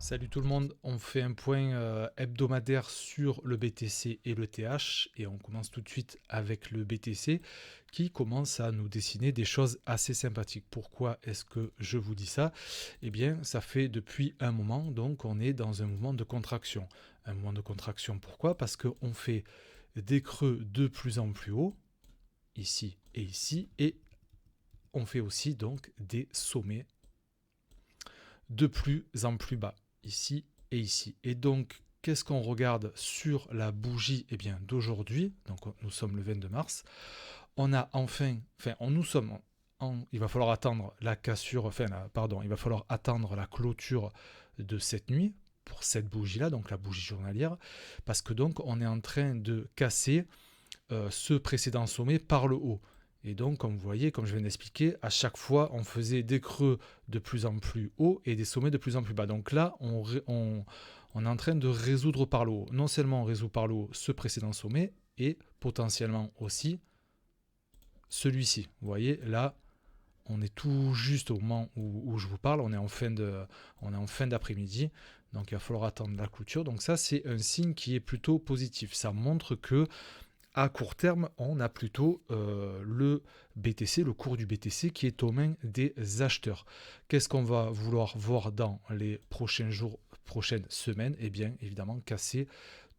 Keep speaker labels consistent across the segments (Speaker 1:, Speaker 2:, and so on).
Speaker 1: Salut tout le monde, on fait un point hebdomadaire sur le BTC et le TH et on commence tout de suite avec le BTC qui commence à nous dessiner des choses assez sympathiques. Pourquoi est-ce que je vous dis ça? Eh bien, ça fait depuis un moment, donc on est dans un mouvement de contraction. Un mouvement de contraction, pourquoi? Parce qu'on fait des creux de plus en plus haut, ici, et on fait aussi donc des sommets de plus en plus bas, ici et ici. Et donc, qu'est-ce qu'on regarde sur la bougie d'aujourd'hui? Donc, nous sommes le 22 mars. On a il va falloir attendre la cassure, il va falloir attendre la clôture de cette nuit pour cette bougie-là, donc la bougie journalière, parce que donc on est en train de casser ce précédent sommet par le haut. Et donc, comme vous voyez, comme je viens d'expliquer, à chaque fois, on faisait des creux de plus en plus hauts et des sommets de plus en plus bas. Donc là, on est en train de résoudre par le haut. Non seulement on résout par le haut ce précédent sommet, et potentiellement aussi celui-ci. Vous voyez, là, on est tout juste au moment où je vous parle, on est en fin d'après-midi, donc il va falloir attendre la clôture. Donc ça, c'est un signe qui est plutôt positif. Ça montre que à court terme, on a plutôt le BTC, le cours du BTC qui est aux mains des acheteurs. Qu'est-ce qu'on va vouloir voir dans les prochains jours, prochaines semaines? Eh bien, évidemment, casser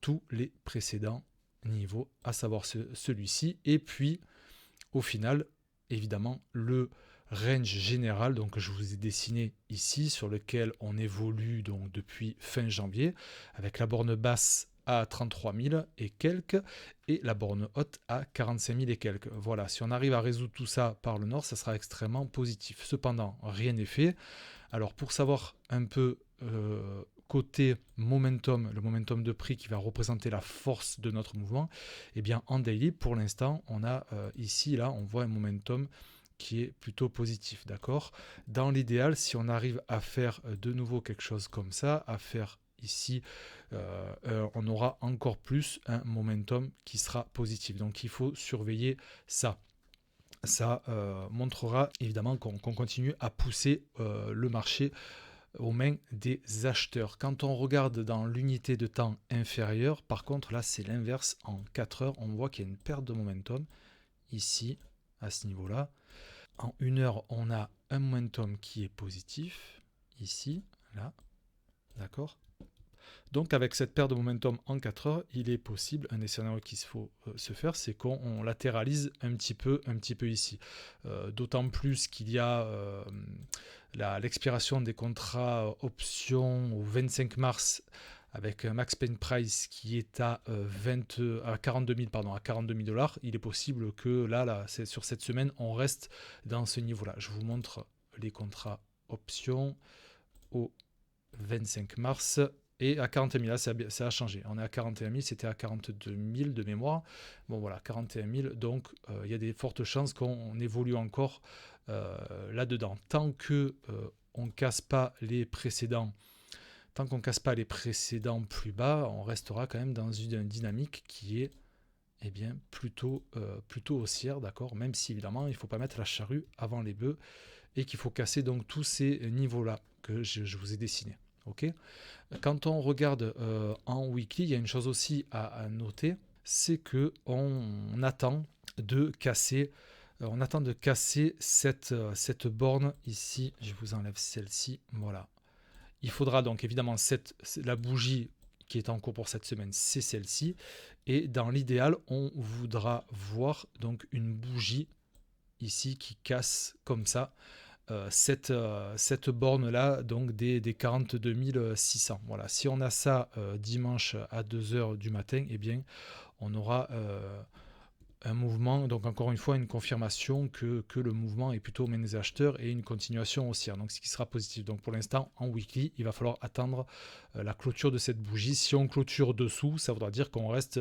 Speaker 1: tous les précédents niveaux, à savoir celui-ci. Et puis, au final, évidemment, le range général donc, que je vous ai dessiné ici, sur lequel on évolue donc, depuis fin janvier, avec la borne basse à 33 000 et quelques, et la borne haute à 45 000 et quelques. Voilà, si on arrive à résoudre tout ça par le nord, ça sera extrêmement positif. Cependant, rien n'est fait. Alors, pour savoir un peu côté momentum, le momentum de prix qui va représenter la force de notre mouvement, eh bien, en daily, pour l'instant, on a ici, là, on voit un momentum qui est plutôt positif, d'accord? Dans l'idéal, si on arrive à faire de nouveau quelque chose comme ça, à faire ici, on aura encore plus un momentum qui sera positif. Donc il faut surveiller ça. Ça montrera évidemment qu'on continue à pousser le marché aux mains des acheteurs. Quand on regarde dans l'unité de temps inférieure, par contre là c'est l'inverse, en 4 heures on voit qu'il y a une perte de momentum ici à ce niveau là. En 1 heure on a un momentum qui est positif ici, là, d'accord? Donc avec cette perte de momentum en 4 heures, il est possible, un des scénarios qu'il faut se faire, c'est qu'on latéralise un petit peu ici. D'autant plus qu'il y a l'expiration des contrats options au 25 mars avec un max pain price qui est à 42 000 à 42 000 $. Il est possible que là sur cette semaine, on reste dans ce niveau-là. Je vous montre les contrats options au 25 mars. Et à 40 000, là, ça a changé. On est à 41 000, c'était à 42 000 de mémoire. Bon, voilà, 41 000. Donc, il y a des fortes chances qu'on évolue encore là-dedans. Tant que on casse pas les précédents, tant qu'on casse pas les précédents plus bas, on restera quand même dans une dynamique qui est plutôt haussière, d'accord? Même si, évidemment, il ne faut pas mettre la charrue avant les bœufs et qu'il faut casser donc tous ces niveaux-là que je vous ai dessinés. Okay. Quand on regarde en weekly, il y a une chose aussi à noter, c'est que on attend de casser cette borne ici. Je vous enlève celle-ci, voilà. Il faudra donc évidemment la bougie qui est en cours pour cette semaine, c'est celle-ci. Et dans l'idéal, on voudra voir donc une bougie ici qui casse comme ça cette borne-là, donc des 42 600. Voilà. Si on a ça dimanche à 2h du matin, eh bien, on aura un mouvement, donc encore une fois, une confirmation que le mouvement est plutôt aux mains des acheteurs et une continuation haussière, donc ce qui sera positif. Donc pour l'instant, en weekly, il va falloir attendre la clôture de cette bougie. Si on clôture dessous, ça voudra dire qu'on reste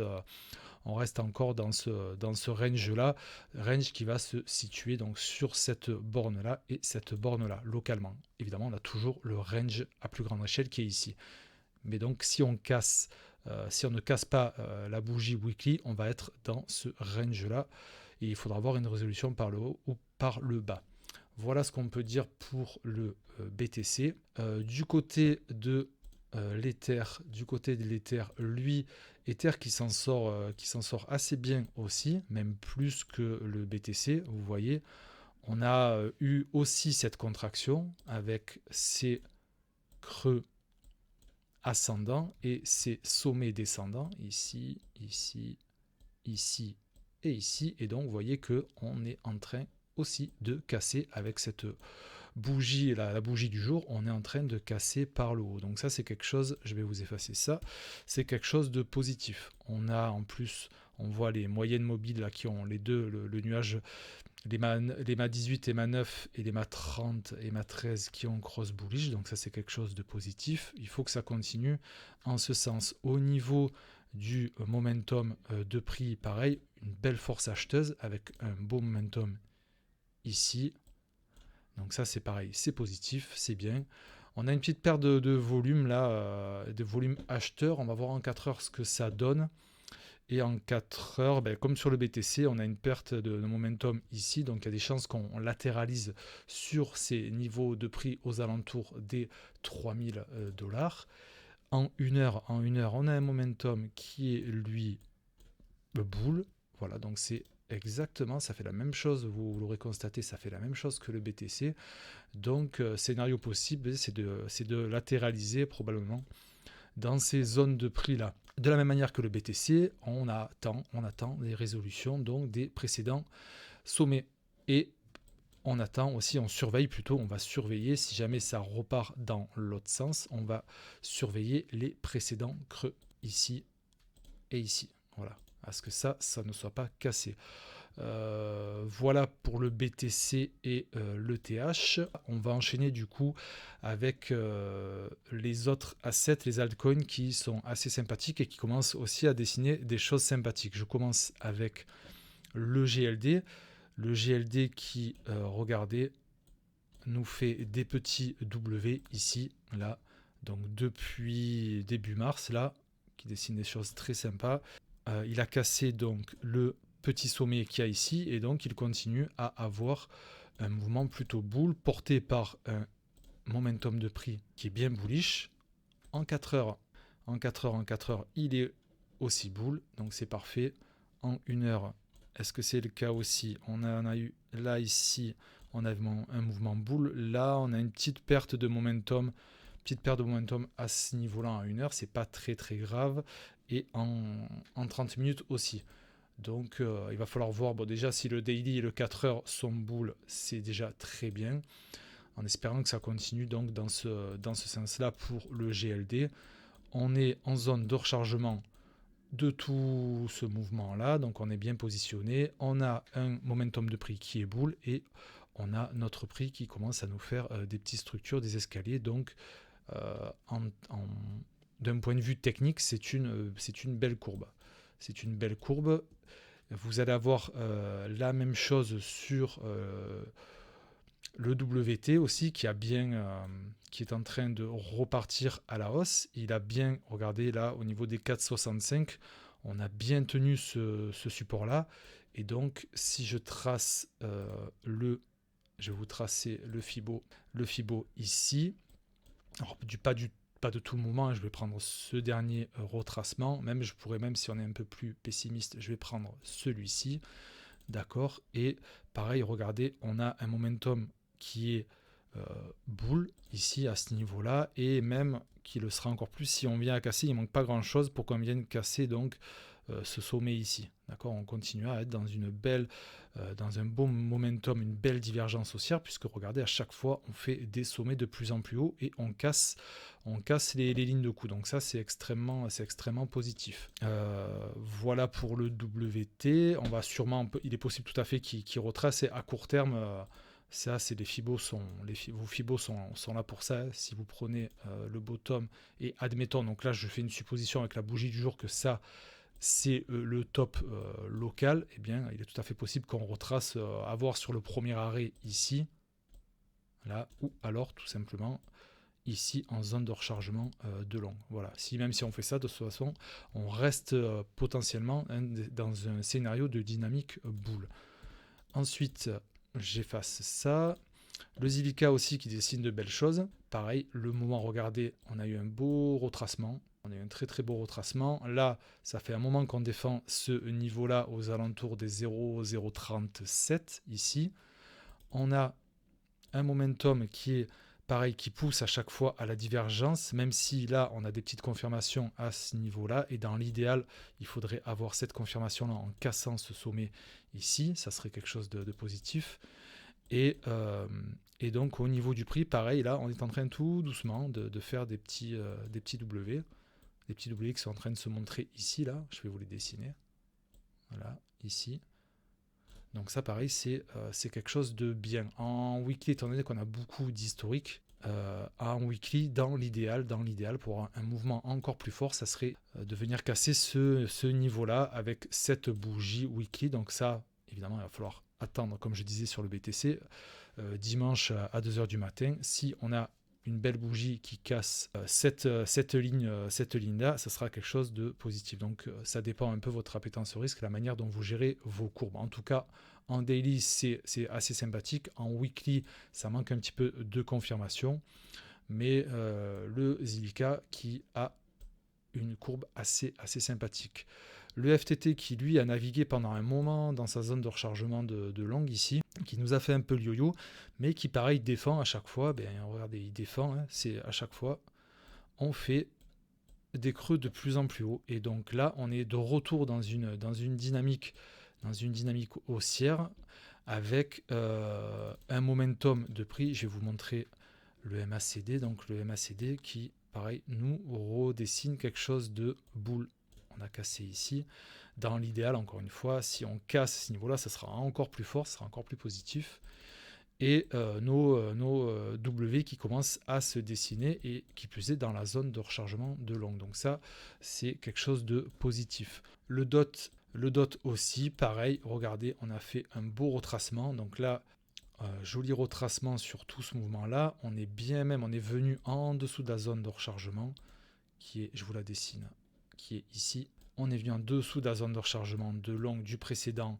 Speaker 1: encore dans ce range-là, range qui va se situer donc sur cette borne-là et cette borne-là, localement. Évidemment, on a toujours le range à plus grande échelle qui est ici. Mais donc, si on ne casse pas la bougie weekly, on va être dans ce range-là et il faudra avoir une résolution par le haut ou par le bas. Voilà ce qu'on peut dire pour le BTC. Du côté de l'Ether, du côté de l'Ether, lui, Ether qui s'en sort assez bien aussi, même plus que le BTC, vous voyez. On a eu aussi cette contraction avec ces creux ascendants et ces sommets descendants, ici, ici, ici et ici. Et donc, vous voyez qu'on est en train aussi de casser avec cette bougie, la bougie du jour, on est en train de casser par le haut. Donc ça, c'est quelque chose, je vais vous effacer ça, c'est quelque chose de positif. On a en plus, on voit les moyennes mobiles là qui ont les deux, le nuage, les mâts 18 et mâts 9 et les mâts 30 et mâts 13 qui ont cross bullish. Donc ça, c'est quelque chose de positif. Il faut que ça continue en ce sens. Au niveau du momentum de prix, pareil, une belle force acheteuse avec un beau momentum ici. Donc ça, c'est pareil, c'est positif, c'est bien. On a une petite perte de volume là, de volume acheteur. On va voir en 4 heures ce que ça donne. Et en 4 heures, ben, comme sur le BTC, on a une perte de momentum ici. Donc il y a des chances qu'on latéralise sur ces niveaux de prix aux alentours des 3000 $. En une heure, on a un momentum qui est lui boule. Voilà, donc c'est exactement, ça fait la même chose, vous l'aurez constaté, ça fait la même chose que le BTC. Donc, scénario possible, c'est de latéraliser probablement dans ces zones de prix là. De la même manière que le BTC, on attend des résolutions, donc des précédents sommets. Et on attend aussi, on surveille plutôt, on va surveiller, si jamais ça repart dans l'autre sens, on va surveiller les précédents creux ici et ici. Voilà, à ce que ça ne soit pas cassé. Voilà pour le BTC et l'ETH. On va enchaîner du coup avec les autres assets, les altcoins qui sont assez sympathiques et qui commencent aussi à dessiner des choses sympathiques. Je commence avec le GLD. Le GLD qui, regardez, nous fait des petits W ici, là. Donc depuis début mars, là, qui dessine des choses très sympas. Il a cassé donc le petit sommet qu'il y a ici et donc il continue à avoir un mouvement plutôt bull porté par un momentum de prix qui est bien bullish. En 4 heures, il est aussi bull, donc c'est parfait. En 1 heure, est-ce que c'est le cas aussi? On en a eu là, ici, on a un mouvement bull. Là, on a une petite perte de momentum. Petite perte de momentum à ce niveau-là en 1 heure, c'est pas très très grave. Et en 30 minutes aussi. Donc il va falloir voir, bon, déjà si le daily et le 4 heures sont bull, c'est déjà très bien. En espérant que ça continue donc dans ce sens-là pour le GLD. On est en zone de rechargement de tout ce mouvement-là, donc on est bien positionné. On a un momentum de prix qui est bull et on a notre prix qui commence à nous faire des petites structures, des escaliers. Donc d'un point de vue technique, c'est une belle courbe. C'est une belle courbe. Vous allez avoir la même chose sur le WT aussi, qui est en train de repartir à la hausse. Il a bien, regardez là, au niveau des 4,65, on a bien tenu ce support-là. Et donc, si je trace je vais vous tracer le Fibo ici. Alors, pas de tout le moment, je vais prendre ce dernier retracement. Même, je pourrais même, si on est un peu plus pessimiste, je vais prendre celui-ci. D'accord. Et pareil, regardez, on a un momentum qui est bull ici à ce niveau-là et même qui le sera encore plus si on vient à casser. Il ne manque pas grand-chose pour qu'on vienne casser donc ce sommet ici. D'accord. On continue à être dans dans un bon momentum, une belle divergence haussière puisque regardez, à chaque fois on fait des sommets de plus en plus haut et on casse les lignes de coup. Donc ça c'est extrêmement positif. Voilà pour le WT. On va sûrement, il est possible tout à fait qu'il retrace et à court terme. Ça, c'est vos Fibos sont là pour ça. Si vous prenez le bottom et admettons, donc là je fais une supposition avec la bougie du jour que ça c'est le top local, eh bien il est tout à fait possible qu'on retrace à voir sur le premier arrêt ici, là, ou alors tout simplement ici en zone de rechargement de long. Voilà. Même si on fait ça, de toute façon, on reste potentiellement dans un scénario de dynamique boule. Ensuite, j'efface ça. Le Zilliqa aussi qui dessine de belles choses. Pareil, le moment, regardez, on a eu un beau retracement. On a eu un très très beau retracement. Là, ça fait un moment qu'on défend ce niveau-là aux alentours des 0,037 ici. On a un momentum qui est pareil, qui pousse à chaque fois à la divergence, même si là, on a des petites confirmations à ce niveau-là. Et dans l'idéal, il faudrait avoir cette confirmation-là en cassant ce sommet ici. Ça serait quelque chose de positif. Et donc, au niveau du prix, pareil, là, on est en train tout doucement de faire des petits W. Des petits W qui sont en train de se montrer ici, là. Je vais vous les dessiner. Voilà, ici. Donc ça, pareil, c'est quelque chose de bien. En weekly, étant donné qu'on a beaucoup d'historique, en weekly, dans l'idéal, pour un mouvement encore plus fort, ça serait de venir casser ce niveau-là avec cette bougie weekly. Donc ça, évidemment, il va falloir attendre, comme je disais sur le BTC, dimanche à 2h du matin. Si on a une belle bougie qui casse cette ligne-là, ça sera quelque chose de positif. Donc ça dépend un peu de votre appétence au risque, la manière dont vous gérez vos courbes. En tout cas, en daily, c'est assez sympathique. En weekly, ça manque un petit peu de confirmation. Mais le Zilliqa qui a une courbe assez sympathique. Le FTT qui lui a navigué pendant un moment dans sa zone de rechargement de longue ici, qui nous a fait un peu le yo-yo, mais qui pareil défend à chaque fois. Regardez, il défend, hein, c'est à chaque fois on fait des creux de plus en plus haut. Et donc là, on est de retour dans une dynamique haussière avec un momentum de prix. Je vais vous montrer le MACD, donc le MACD qui, pareil, nous redessine quelque chose de boule. On a cassé ici. Dans l'idéal, encore une fois, si on casse ce niveau-là, ça sera encore plus fort, ça sera encore plus positif. Et nos W qui commencent à se dessiner et qui plus est dans la zone de rechargement de longue. Donc ça, c'est quelque chose de positif. Le DOT aussi, pareil, regardez, on a fait un beau retracement. Donc là, joli retracement sur tout ce mouvement-là. On est venu en dessous de la zone de rechargement, qui est, je vous la dessine, qui est ici. On est venu en dessous de la zone de rechargement de longue du précédent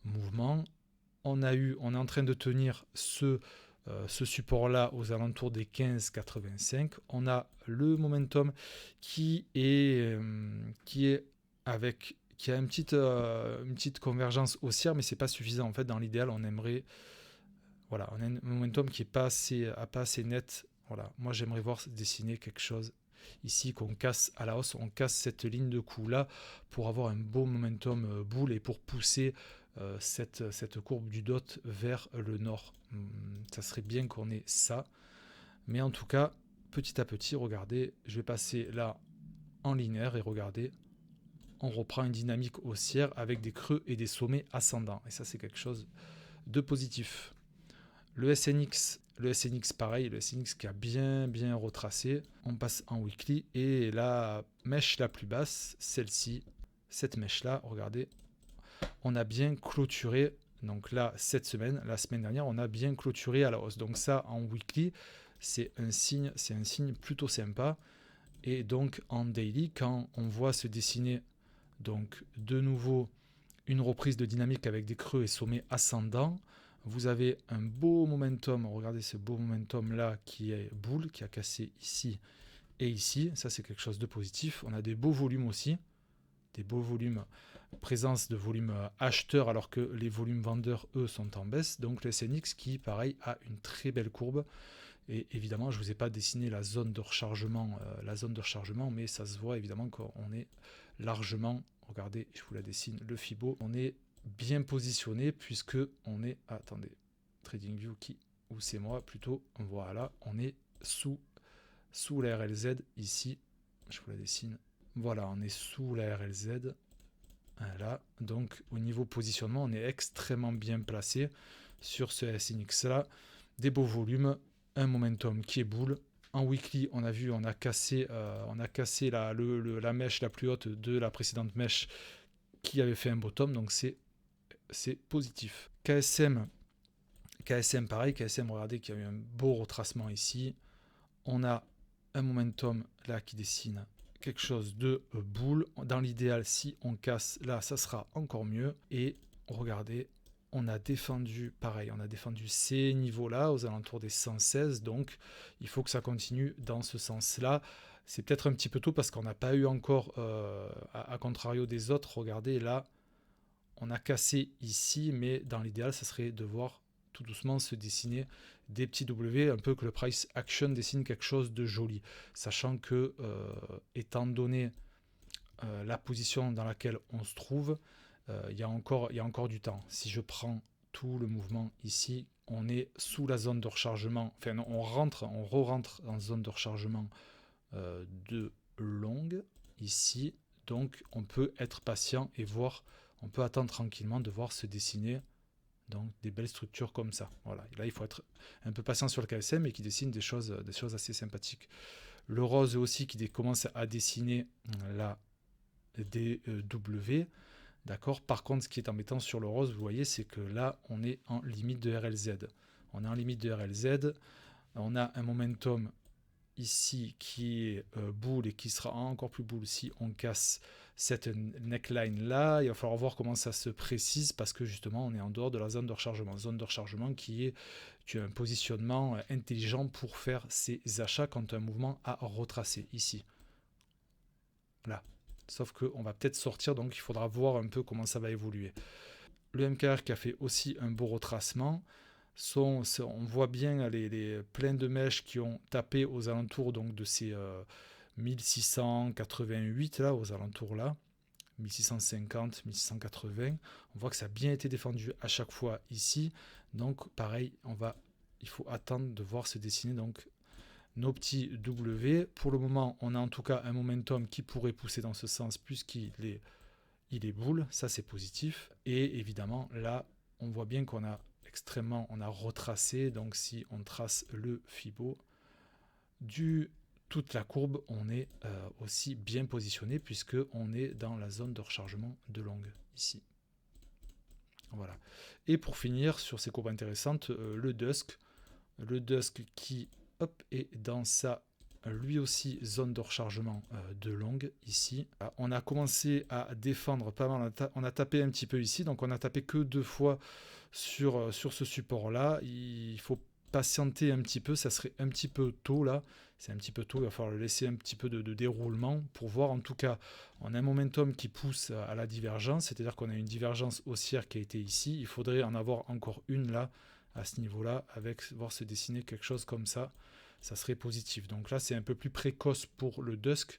Speaker 1: mouvement. On est en train de tenir ce support-là aux alentours des 15,85. On a le momentum qui a une petite convergence haussière, mais c'est pas suffisant. En fait, dans l'idéal, on aimerait, voilà, on a un momentum qui est pas assez net. Voilà, moi j'aimerais voir dessiner quelque chose ici qu'on casse à la hausse, on casse cette ligne de coup là pour avoir un beau momentum boule et pour pousser cette courbe du DOT vers le nord. Ça serait bien qu'on ait ça, mais en tout cas, petit à petit, regardez, je vais passer là en linéaire et regardez, on reprend une dynamique haussière avec des creux et des sommets ascendants, et ça c'est quelque chose de positif. Le SNX pareil, le SNX qui a bien retracé. On passe en weekly et la mèche la plus basse, celle-ci, cette mèche-là, regardez, on a bien clôturé. Donc là, cette semaine, la semaine dernière, on a bien clôturé à la hausse. Donc ça, en weekly, c'est un signe plutôt sympa. Et donc en daily, quand on voit se dessiner donc de nouveau une reprise de dynamique avec des creux et sommets ascendants, vous avez un beau momentum. Regardez ce beau momentum là qui est boule, qui a cassé ici et ici. Ça, c'est quelque chose de positif. On a des beaux volumes aussi, des beaux volumes, présence de volumes acheteurs alors que les volumes vendeurs, eux, sont en baisse. Donc le SNX qui, pareil, a une très belle courbe. Et évidemment, je ne vous ai pas dessiné la zone de rechargement, mais ça se voit évidemment qu'on est largement, regardez, je vous la dessine, le Fibo, on est bien positionné puisque on est, attendez, TradingView ou c'est moi plutôt, voilà, on est sous la RLZ ici, je vous la dessine, voilà, on est sous la RLZ, là, donc au niveau positionnement, on est extrêmement bien placé sur ce SNX là, des beaux volumes, un momentum qui est boule. En weekly, on a cassé la mèche la plus haute de la précédente mèche qui avait fait un bottom, donc c'est positif. KSM pareil, KSM, regardez qu'il y a eu un beau retracement ici. On a un momentum là qui dessine quelque chose de boule. Dans l'idéal, si on casse là, ça sera encore mieux. Et regardez, on a défendu, pareil, on a défendu ces niveaux-là aux alentours des 116, donc il faut que ça continue dans ce sens-là. C'est peut-être un petit peu tôt parce qu'on n'a pas eu encore, à contrario des autres, regardez là, on a cassé ici, mais dans l'idéal, ça serait de voir tout doucement se dessiner des petits W, un peu que le price action dessine quelque chose de joli, sachant que, étant donné la position dans laquelle on se trouve, il y a encore du temps. Si je prends tout le mouvement ici, on est sous la zone de rechargement, enfin non, on re-rentre dans la zone de rechargement de longue ici, donc on peut être patient et voir, on peut attendre tranquillement de voir se dessiner donc des belles structures comme ça. Voilà, et là il faut être un peu patient sur le KSM et qui dessine des choses assez sympathiques. Le rose aussi qui commence à dessiner là des W. D'accord. Par contre, ce qui est embêtant sur le rose, vous voyez, c'est que là, on est en limite de RLZ. On est en limite de RLZ. On a un momentum ici qui est boule et qui sera encore plus boule si on casse cette neckline là. Il va falloir voir comment ça se précise parce que justement, on est en dehors de la zone de rechargement. Zone de rechargement qui est un positionnement intelligent pour faire ses achats quand un mouvement a retracé ici. Là. Sauf qu'on va peut-être sortir, donc il faudra voir un peu comment ça va évoluer. Le MKR qui a fait aussi un beau retracement. On voit bien les pleins de mèches qui ont tapé aux alentours donc, de ces 1688, là, aux alentours là. 1650, 1680. On voit que ça a bien été défendu à chaque fois ici. Donc pareil, il faut attendre de voir se dessiner donc nos petits W. Pour le moment, on a en tout cas un momentum qui pourrait pousser dans ce sens puisqu'il est boule, ça c'est positif. Et évidemment, là, on voit bien qu'on a on a retracé. Donc si on trace le Fibo toute la courbe, on est aussi bien positionné puisque on est dans la zone de rechargement de longue ici. Voilà. Et pour finir sur ces courbes intéressantes, le Dusk qui est dans sa lui aussi zone de rechargement de longue ici. On a commencé à défendre pas mal, on a tapé un petit peu ici, donc on a tapé que 2 fois sur ce support là. Il faut patienter un petit peu, ça serait un petit peu tôt là, c'est un petit peu tôt, il va falloir le laisser un petit peu de déroulement pour voir. En tout cas, on a un momentum qui pousse à la divergence, c'est-à-dire qu'on a une divergence haussière qui a été ici, il faudrait en avoir encore une là, à ce niveau-là, avec voir se dessiner quelque chose comme ça, ça serait positif. Donc là, c'est un peu plus précoce pour le Dusk,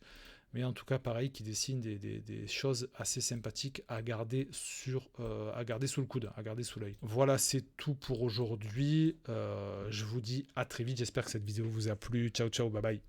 Speaker 1: mais en tout cas, pareil, qui dessine des choses assez sympathiques à garder sous le coude, à garder sous l'œil. Voilà, c'est tout pour aujourd'hui. Je vous dis à très vite. J'espère que cette vidéo vous a plu. Ciao, ciao, bye bye.